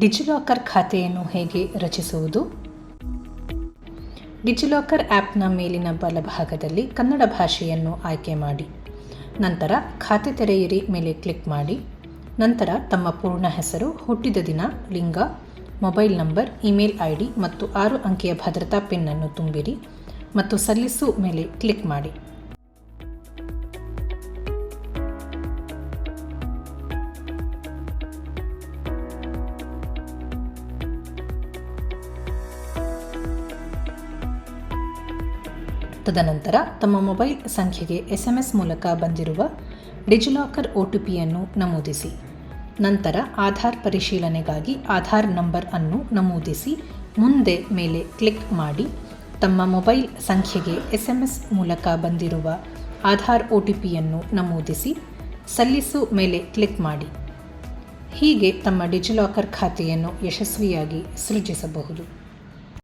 ಡಿಜಿಲಾಕರ್ ಖಾತೆಯನ್ನು ಹೇಗೆ ರಚಿಸುವುದು? ಡಿಜಿಲಾಕರ್ ಆ್ಯಪ್ನ ಮೇಲಿನ ಬಲಭಾಗದಲ್ಲಿ ಕನ್ನಡ ಭಾಷೆಯನ್ನು ಆಯ್ಕೆ ಮಾಡಿ. ನಂತರ ಖಾತೆ ತೆರೆಯಿರಿ ಮೇಲೆ ಕ್ಲಿಕ್ ಮಾಡಿ. ನಂತರ ತಮ್ಮ ಪೂರ್ಣ ಹೆಸರು, ಹುಟ್ಟಿದ ದಿನ, ಲಿಂಗ, ಮೊಬೈಲ್ ನಂಬರ್, ಇಮೇಲ್ ID ಮತ್ತು 6 ಅಂಕಿಯ ಭದ್ರತಾ ಪಿನ್ ಅನ್ನು ತುಂಬಿರಿ ಮತ್ತು ಸಲ್ಲಿಸು ಮೇಲೆ ಕ್ಲಿಕ್ ಮಾಡಿ. ತದನಂತರ ತಮ್ಮ ಮೊಬೈಲ್ ಸಂಖ್ಯೆಗೆ SMS ಮೂಲಕ ಬಂದಿರುವ ಡಿಜಿಲಾಕರ್ OTPಯನ್ನು ನಮೂದಿಸಿ. ನಂತರ ಆಧಾರ್ ಪರಿಶೀಲನೆಗಾಗಿ ಆಧಾರ್ ನಂಬರ್ ಅನ್ನು ನಮೂದಿಸಿ ಮುಂದೆ ಮೇಲೆ ಕ್ಲಿಕ್ ಮಾಡಿ. ತಮ್ಮ ಮೊಬೈಲ್ ಸಂಖ್ಯೆಗೆ SMS ಮೂಲಕ ಬಂದಿರುವ ಆಧಾರ್ OTPಯನ್ನು ನಮೂದಿಸಿ ಸಲ್ಲಿಸು ಮೇಲೆ ಕ್ಲಿಕ್ ಮಾಡಿ. ಹೀಗೆ ತಮ್ಮ ಡಿಜಿಲಾಕರ್ ಖಾತೆಯನ್ನು ಯಶಸ್ವಿಯಾಗಿ ಸೃಜಿಸಬಹುದು.